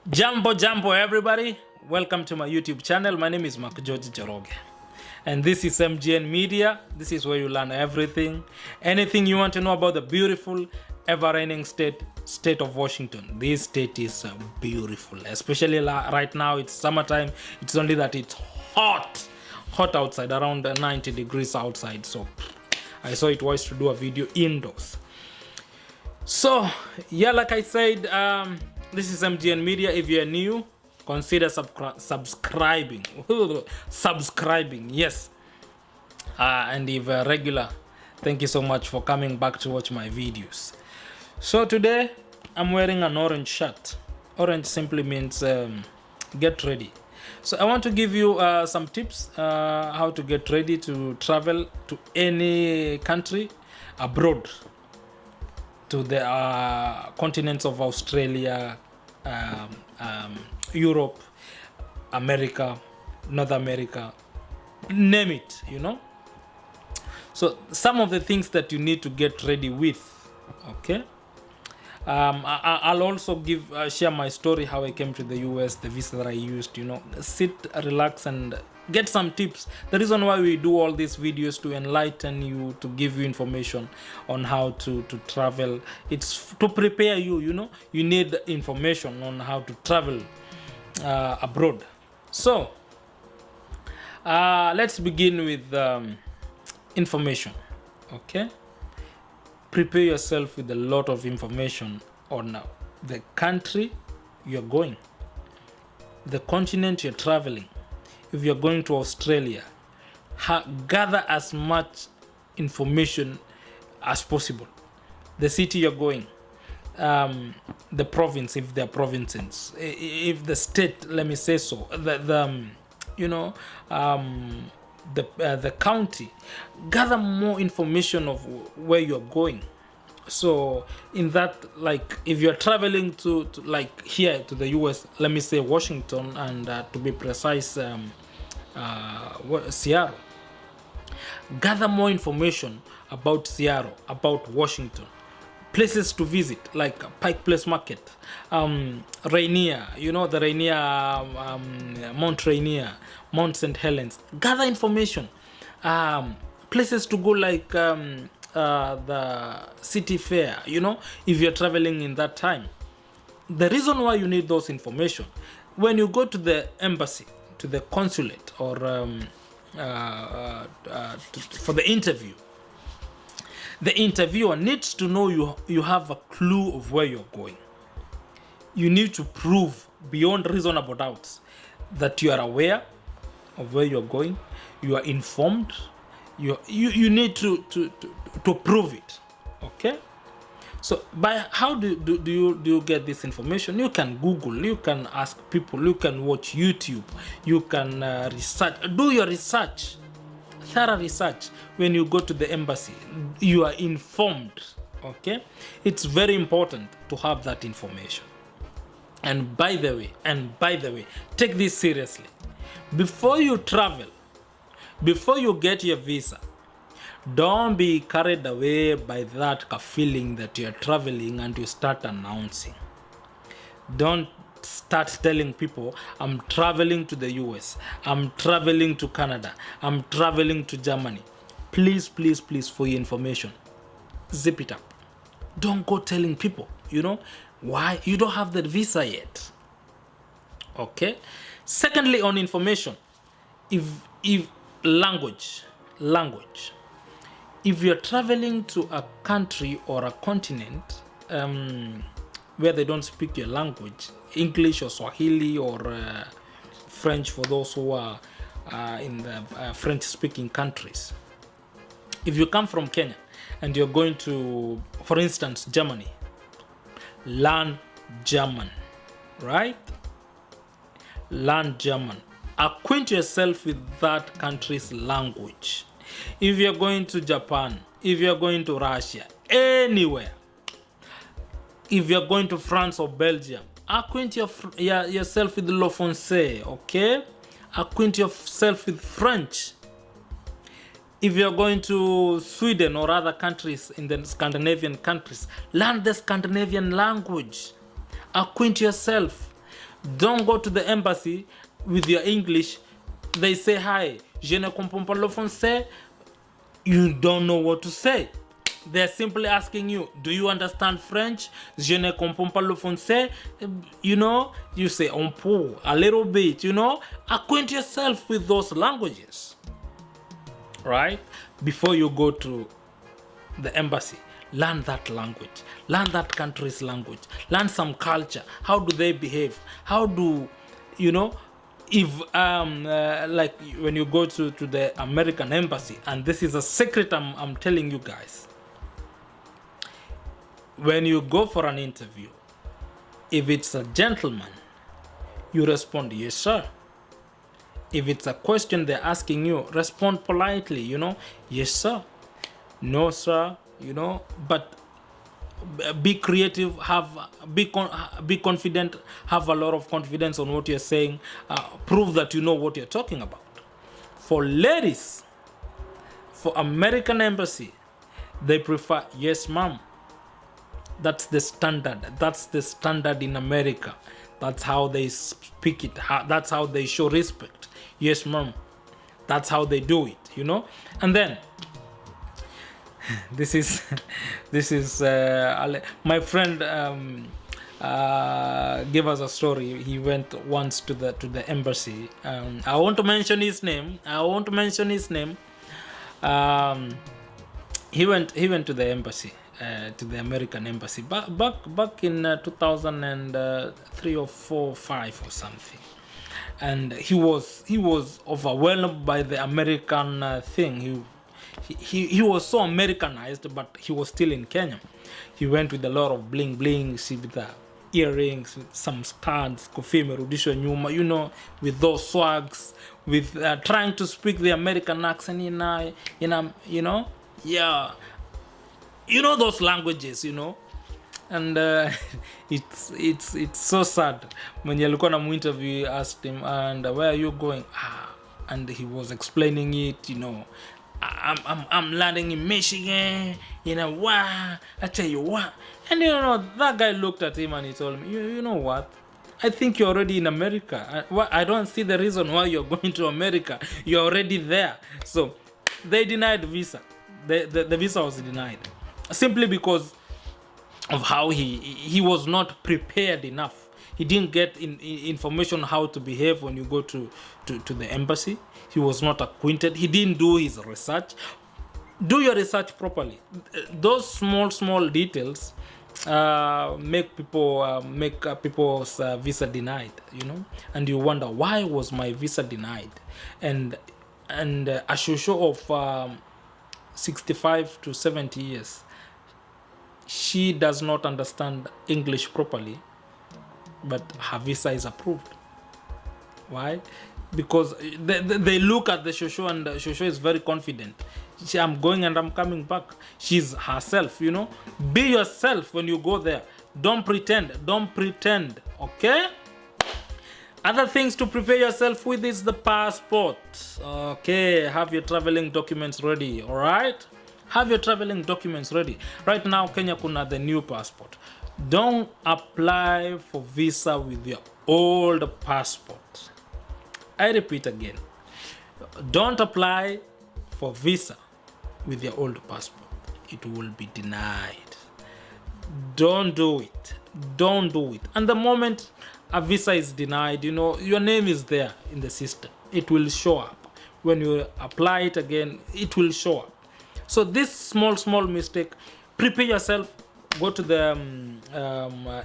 Jambo everybody, welcome to my YouTube channel. My name is Mark George Joroge and this is MGN Media. This is where you learn anything you want to know about the beautiful ever-reigning state of Washington. This state is beautiful, especially right now. It's summertime. It's only that it's hot outside, around 90 degrees outside, so I saw it wise to do a video indoors. So yeah, like I said, this is MGN Media. If you're new, consider subscribing. Subscribing, yes. And if regular, thank you so much for coming back to watch my videos. So today, I'm wearing an orange shirt. Orange simply means get ready. So I want to give you some tips how to get ready to travel to any country abroad, to the continents of Australia, Europe, America, North America, name it, So some of the things that you need to get ready with, okay? I'll also share my story, how I came to the US, the visa that I used, sit, relax, and get some tips. The reason why we do all these videos to enlighten you, to give you information on how to travel. It's to prepare you, you need information on how to travel abroad. So let's begin with information, okay? Prepare yourself with a lot of information on the country you're going, the continent you're traveling. If you're going to Australia, gather as much information as possible. The city you're going, the province, if they're provinces, if the state, let me say so, the county. Gather more information of where you're going. So in that, like if you're traveling to like here to the US, let me say Washington, and to be precise, Seattle, gather more information about Seattle, about Washington, places to visit like Pike Place Market, Rainier, the Rainier, Mount Rainier, Mount St. Helens. Gather information, places to go like the city fair, if you're traveling in that time. The reason why you need those information, when you go to the embassy, to the consulate, or for the interview, the interviewer needs to know you have a clue of where you're going. You need to prove beyond reasonable doubts that you are aware of where you're going, you are informed. You need to prove it, okay? So by how do you get this information? You can Google, you can ask people, you can watch YouTube, you can research, do your research, thorough research. When you go to the embassy, you are informed, okay? It's very important to have that information. And by the way, take this seriously. Before you travel, before you get your visa, don't be carried away by that feeling that you're traveling and you start announcing. Don't start telling people, I'm traveling to the US, I'm traveling to Canada, I'm traveling to Germany. Please, for your information, zip it up. Don't go telling people, why? You don't have the visa yet. Okay? Secondly, on information, if language. If you're traveling to a country or a continent where they don't speak your language, English or Swahili or French for those who are in the French-speaking countries. If you come from Kenya and you're going to, for instance, Germany, learn German, right? Learn German. Acquaint yourself with that country's language. If you're going to Japan, if you're going to Russia, anywhere, if you're going to France or Belgium, acquaint yourself with Le Français, okay? Acquaint yourself with French. If you're going to Sweden or other countries in the Scandinavian countries, learn the Scandinavian language. Acquaint yourself. Don't go to the embassy with your English. They say hi, je ne comprends pas le français. You don't know what to say. They're simply asking you, do you understand French? Je ne comprends pas le français. You know, you say un peu, a little bit, you know. Acquaint yourself with those languages, right? Before you go to the embassy, learn that language. Learn that country's language. Learn some culture. How do they behave? How do, you know, if like when you go to the American embassy, and this is a secret I'm telling you guys. When you go for an interview, if it's a gentleman, you respond, yes, sir. If it's a question they're asking you, respond politely, you know, yes, sir, no, sir, you know, but be creative, be confident, have a lot of confidence on what you're saying, prove that you know what you're talking about. For ladies, for American embassy, they prefer, yes, ma'am. That's the standard. That's the standard in America. That's how they speak it. That's how they show respect. Yes, ma'am. That's how they do it, you know. And then this is my friend gave us a story. He went once to the embassy. I won't mention his name. He went to the embassy. To the American embassy back in 2003 or 4 or 5 or something, and he was overwhelmed by the American thing. He was so Americanized, but he was still in Kenya. He went with a lot of bling with the earrings, with some studs, kofia imerudishwa nyuma, you know, with those swags, with trying to speak the American accent you know, yeah. You know those languages, you know, and it's so sad. When alikuwa na interview, asked him, and where are you going? And he was explaining it, you know. I'm landing in Michigan, you know. Wow, I tell you what. And you know, that guy looked at him and he told me, you know what? I think you're already in America. I don't see the reason why you're going to America. You're already there. So they denied visa. The visa was denied. Simply because of how he was not prepared enough. He didn't get information how to behave when you go to the embassy. He was not acquainted. He didn't do his research. Do your research properly. Those small details make people's visa denied, you know, and you wonder, why was my visa denied? And a shosho of 65 to 70 years, she does not understand English properly, but her visa is approved. Why? Because they look at the shosho, and the shosho is very confident. I'm going and I'm coming back. She's herself, you know. Be yourself when you go there. Don't pretend. Okay? Other things to prepare yourself with is the passport. Okay, have your traveling documents ready, all right? Have your traveling documents ready. Right now, Kenya kuna the new passport. Don't apply for visa with your old passport. I repeat again. Don't apply for visa with your old passport. It will be denied. Don't do it. And the moment a visa is denied, you know, your name is there in the system. It will show up. When you apply it again, it will show up. So this small mistake, prepare yourself. Go to the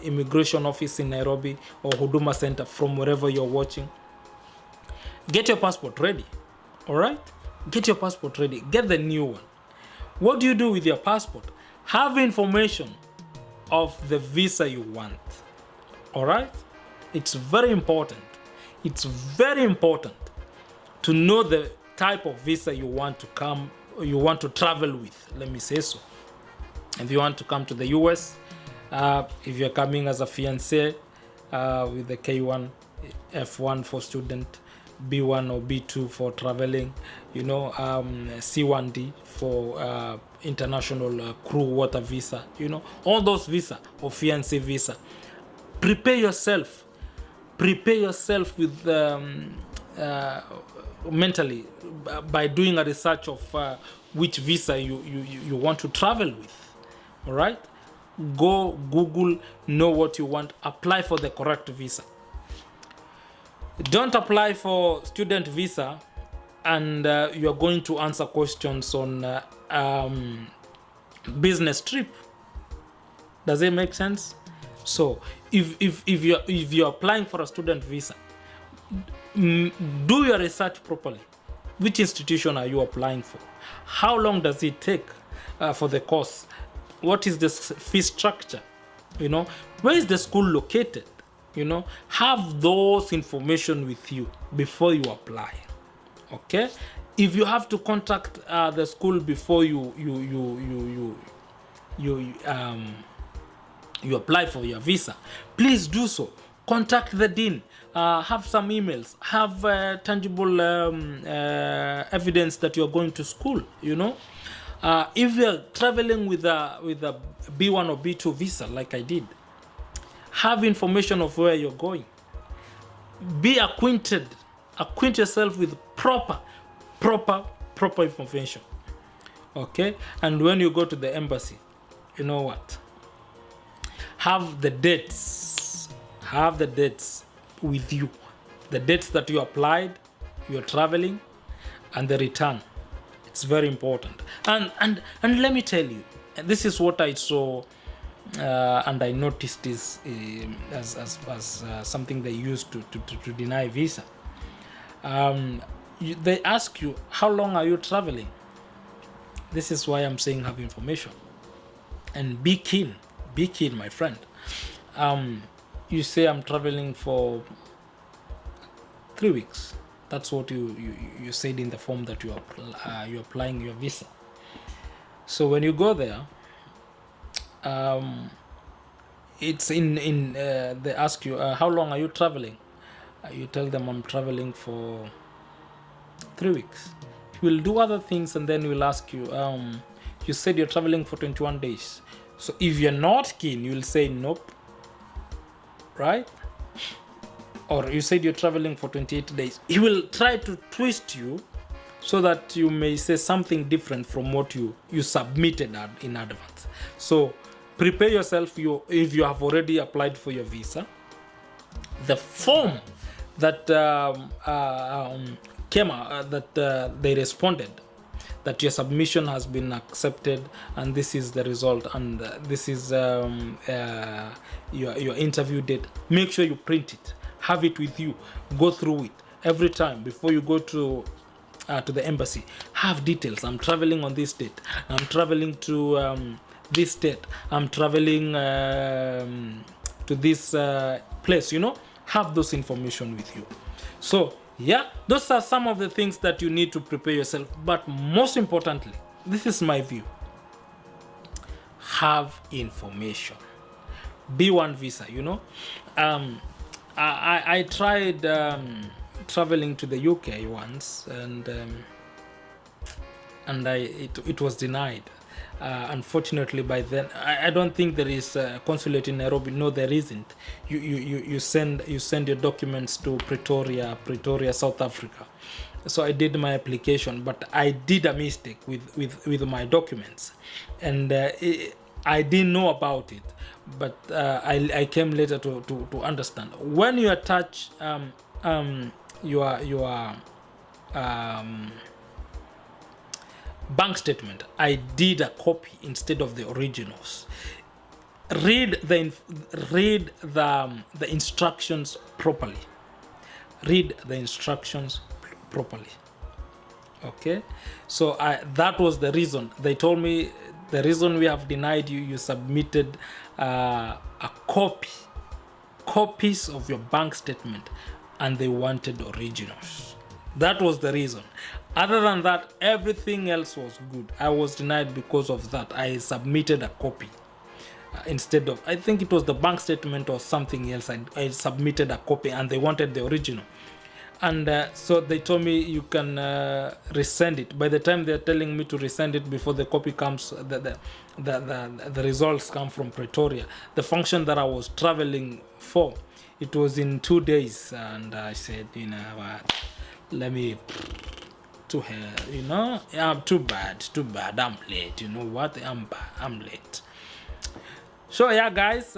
immigration office in Nairobi or Huduma Center from wherever you're watching. Get your passport ready. All right? Get your passport ready. Get the new one. What do you do with your passport? Have information of the visa you want. All right? It's very important. It's very important to know the type of visa you want to travel with. Let me say so. If you want to come to the US, if you're coming as a fiancé with the K1, F1 for student, B1 or B2 for traveling, you know, C1D for international crew water visa, you know, all those visa or fiancé visa. Prepare yourself. prepare yourself with mentally by doing a research of which visa you want to travel with. All right, go Google, know what you want, apply for the correct visa. Don't apply for student visa and you're going to answer questions on business trip. Does it make sense? So if you're applying for a student visa, do your research properly. Which institution are you applying for? How long does it take for the course? What is the fee structure? You know, where is the school located? You know, have those information with you before you apply. Okay, if you have to contact the school before you apply for your visa, please do so. Contact the dean. Have some emails. Have tangible evidence that you're going to school. You know, if you're traveling with a B1 or B2 visa, like I did, have information of where you're going. Be acquaint yourself with proper information. Okay, and when you go to the embassy, you know what? Have the dates with you, the dates that you applied, you're traveling, and the return. It's very important. And let me tell you, this is what I saw and I noticed is as something they use to deny visa. They ask you, how long are you traveling? This is why I'm saying have information and be keen, my friend. You say I'm traveling for 3 weeks. That's what you said in the form that you're applying your visa. So when you go there, it's in they ask you, how long are you traveling? You tell them I'm traveling for 3 weeks. We'll do other things and then we'll ask you, you said you're traveling for 21 days. So if you're not keen, you'll say nope, right? Or you said you're traveling for 28 days. He will try to twist you so that you may say something different from what you submitted in advance. So prepare yourself. If you have already applied for your visa, the form that came out, that they responded that your submission has been accepted and this is the result and this is your interview date. Make sure you print it, have it with you, go through it every time before you go to the embassy. Have details. I'm traveling on this date. I'm traveling to this state. I'm traveling to this place. You know, have those information with you. So yeah, those are some of the things that you need to prepare yourself. But most importantly, this is my view. Have information. B1 visa. You know, I tried traveling to the UK once, and it was denied. Unfortunately, by then I don't think there is a consulate in Nairobi. No, there isn't. You send your documents to Pretoria, South Africa. So I did my application, but I did a mistake with my documents, and I didn't know about it. But I came later to understand. When you attach your bank statement, I did a copy instead of the originals. Read the instructions properly. Read the instructions properly. Okay, so that was the reason. They told me the reason we have denied you submitted copies of your bank statement and they wanted originals. That was the reason. Other than that, everything else was good. I was denied because of that. I submitted a copy instead of, I think it was the bank statement or something else. I submitted a copy and they wanted the original. And so they told me you can resend it. By the time they're telling me to resend it before the copy comes, the results come from Pretoria. The function that I was traveling for it was in 2 days, and I said, you know what, let me to her, you know, I'm too bad, I'm late, you know what, I'm late. So yeah, guys,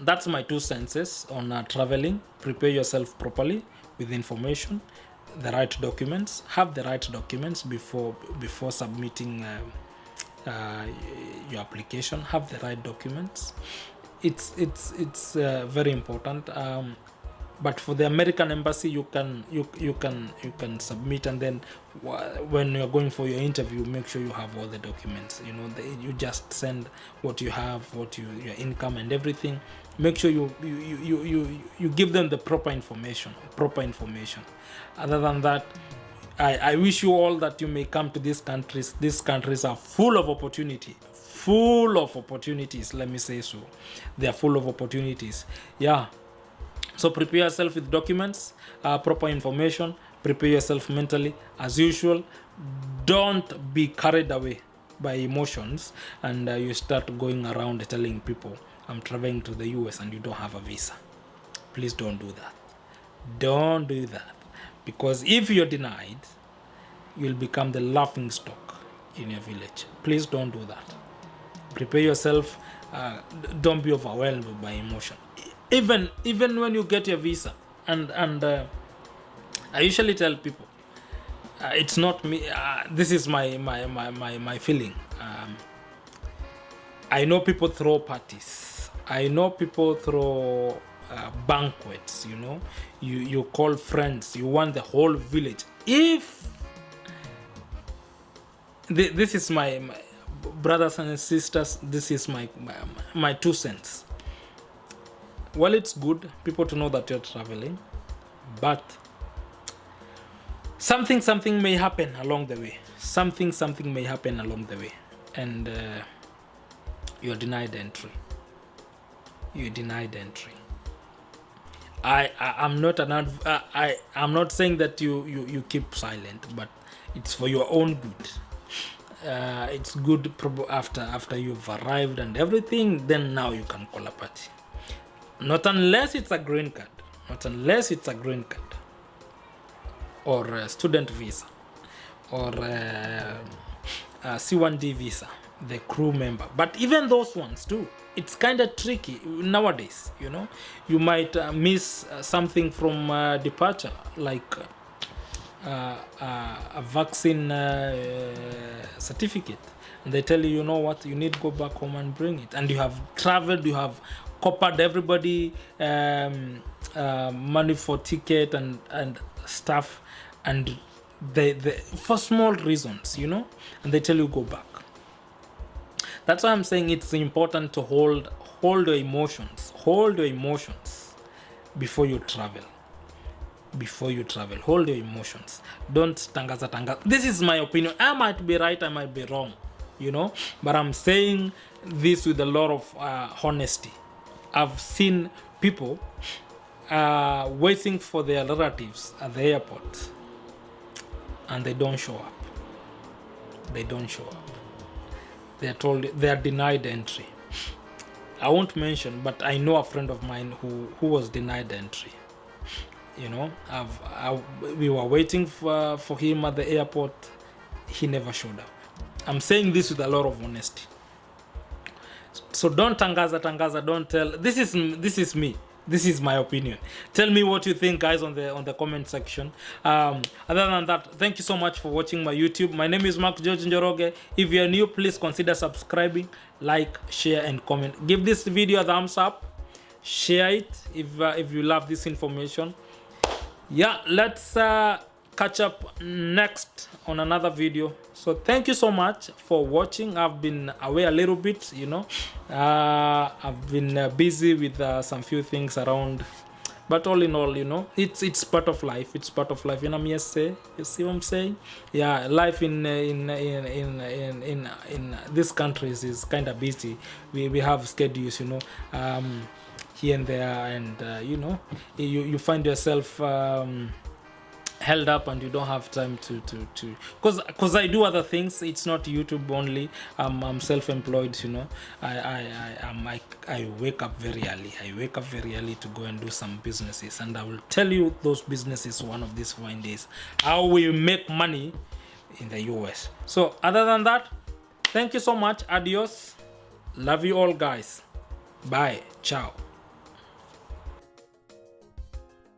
that's my 2 cents on traveling. Prepare yourself properly with information, the right documents. Have the right documents before submitting your application. Have the right documents. It's very important. But for the American embassy, you can submit, and then when you're going for your interview, make sure you have all the documents. You know, you just send what you have, your income and everything. Make sure you give them the proper information. Other than that, I wish you all that you may come to these countries. These countries are full of opportunities. Let me say so. They are full of opportunities. Yeah. So prepare yourself with documents, proper information. Prepare yourself mentally. As usual, don't be carried away by emotions, and you start going around telling people, I'm traveling to the US and you don't have a visa. Please don't do that. Don't do that. Because if you're denied, you'll become the laughing stock in your village. Please don't do that. Prepare yourself. Don't be overwhelmed by emotion. Even when you get your visa, and I usually tell people, it's not me. This is my feeling. I know people throw parties. I know people throw banquets. You know, you call friends. You want the whole village. If this is my brothers and sisters, this is my 2 cents. Well, it's good people to know that you're traveling, but something may happen along the way. Something may happen along the way, and you're denied entry. I'm not saying that you keep silent, but it's for your own good. It's good after you've arrived and everything, then now you can call a party. Not unless it's a green card. Or a student visa. Or a C1D visa. The crew member. But even those ones too, it's kind of tricky nowadays, you know. You might miss something from departure, like a vaccine certificate. And they tell you, you know what, you need to go back home and bring it. And you have traveled, you have coppered everybody money for ticket and stuff, and they for small reasons, you know, and they tell you go back. That's why I'm saying it's important to hold your emotions. Hold your emotions before you travel. Hold your emotions. Don't tangaza. This is my opinion. I might be right, I might be wrong, you know, but I'm saying this with a lot of honesty. I've seen people waiting for their relatives at the airport, and they don't show up. They're told they're denied entry. I won't mention, but I know a friend of mine who was denied entry. You know, we were waiting for him at the airport. He never showed up. I'm saying this with a lot of honesty. So don't tangaza, don't tell. This is me. This is my opinion. Tell me what you think, guys, on the comment section. Other than that, thank you so much for watching my YouTube. My name is Mark George Njoroge. If you are new, please consider subscribing, like, share, and comment. Give this video a thumbs up. Share it if you love this information. Yeah, let's catch up next on another video. So thank you so much for watching. I've been away a little bit, you know. I've been busy with some few things around, but all in all, you know, it's part of life. You know, you see what I'm saying? Yeah, life in these countries is kind of busy. We have schedules, you know, here and there, and you know, you find yourself held up and you don't have time to because I do other things. It's not YouTube only. I'm self-employed, you know. I wake up very early. I wake up very early to go and do some businesses, and I will tell you those businesses one of these fine days how we make money in the US. So other than that, thank you so much. Adios. Love you all, guys. Bye. Ciao.